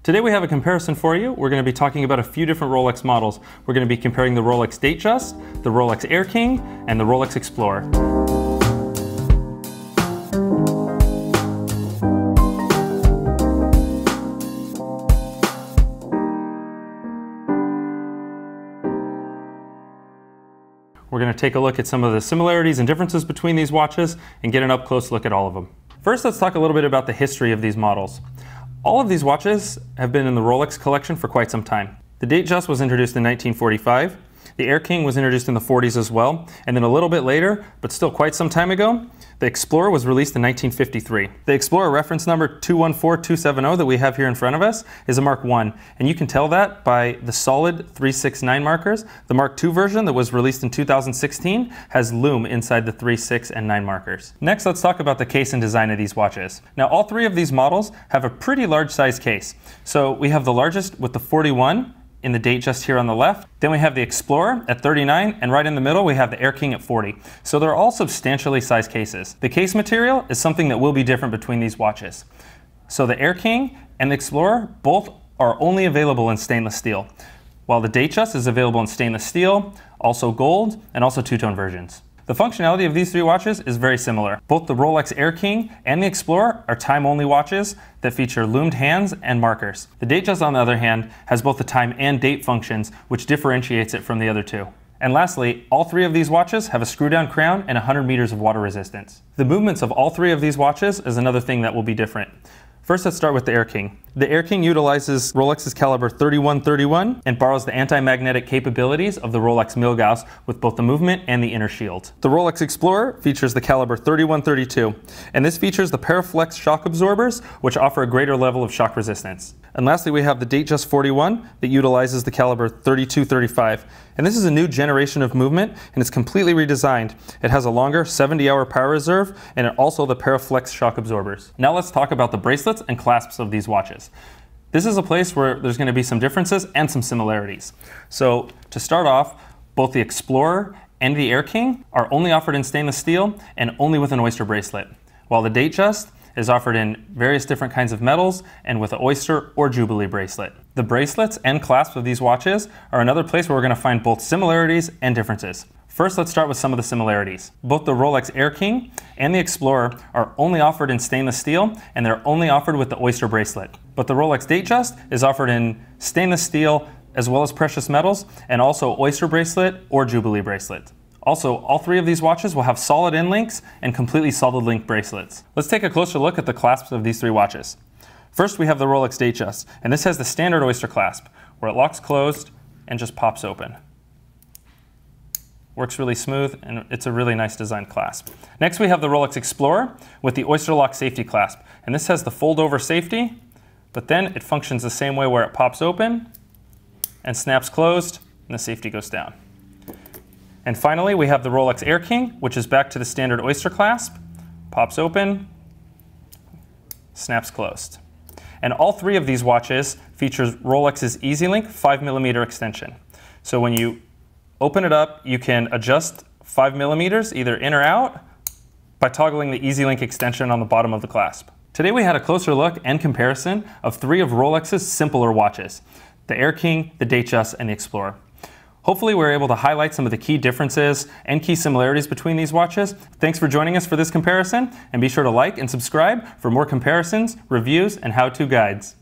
Today we have a comparison for you. We're going to be talking about a few different Rolex models. We're going to be comparing the Rolex Datejust, the Rolex Air-King, and the Rolex Explorer. We're going to take a look at some of the similarities and differences between these watches and get an up-close look at all of them. First, let's talk a little bit about the history of these models. All of these watches have been in the Rolex collection for quite some time. The Datejust was introduced in 1945. The Air-King was introduced in the 40s as well. And then a little bit later, but still quite some time ago, the Explorer was released in 1953. The Explorer reference number 214270 that we have here in front of us is a Mark I. And you can tell that by the solid 369 markers. The Mark II version that was released in 2016 has lume inside the 3, 6, and 9 markers. Next, let's talk about the case and design of these watches. Now, all three of these models have a pretty large size case. So we have the largest with the 41 in the Datejust here on the left. Then we have the Explorer at 39, and right in the middle we have the Air-King at 40. So they're all substantially sized cases. The case material is something that will be different between these watches. So the Air-King and the Explorer both are only available in stainless steel, while the Datejust is available in stainless steel, also gold, and also two-tone versions. The functionality of these three watches is very similar. Both the Rolex Air-King and the Explorer are time-only watches that feature lumed hands and markers. The Datejust, on the other hand, has both the time and date functions, which differentiates it from the other two. And lastly, all three of these watches have a screw-down crown and 100 meters of water resistance. The movements of all three of these watches is another thing that will be different. First, let's start with the Air-King. The Air-King utilizes Rolex's caliber 3131 and borrows the anti-magnetic capabilities of the Rolex Milgauss with both the movement and the inner shield. The Rolex Explorer features the caliber 3132, and this features the Paraflex shock absorbers, which offer a greater level of shock resistance. And lastly, we have the Datejust 41 that utilizes the caliber 3235. And this is a new generation of movement, and it's completely redesigned. It has a longer 70-hour power reserve, and also the Paraflex shock absorbers. Now let's talk about the bracelets and clasps of these watches. This is a place where there's going to be some differences and some similarities. So to start off, both the Explorer and the Air-King are only offered in stainless steel and only with an Oyster bracelet, while the Datejust is offered in various different kinds of metals and with an Oyster or Jubilee bracelet. The bracelets and clasps of these watches are another place where we're going to find both similarities and differences. First, let's start with some of the similarities. Both the Rolex Air-King and the Explorer are only offered in stainless steel, and they're only offered with the Oyster bracelet. But the Rolex Datejust is offered in stainless steel as well as precious metals, and also Oyster bracelet or Jubilee bracelet. Also, all three of these watches will have solid end links and completely solid link bracelets. Let's take a closer look at the clasps of these three watches. First, we have the Rolex Datejust, and this has the standard Oysterclasp, where it locks closed and just pops open. Works really smooth, and it's a really nice designed clasp. Next, we have the Rolex Explorer with the Oyster Lock safety clasp, and this has the fold-over safety, but then it functions the same way where it pops open and snaps closed, and the safety goes down. And finally, we have the Rolex Air-King, which is back to the standard Oysterclasp, pops open, snaps closed. And all three of these watches features Rolex's EasyLink 5mm extension. So when you open it up, you can adjust 5mm either in or out by toggling the EasyLink extension on the bottom of the clasp. Today we had a closer look and comparison of three of Rolex's simpler watches: the Air-King, the Datejust, and the Explorer. Hopefully we were able to highlight some of the key differences and key similarities between these watches. Thanks for joining us for this comparison, and be sure to like and subscribe for more comparisons, reviews, and how-to guides.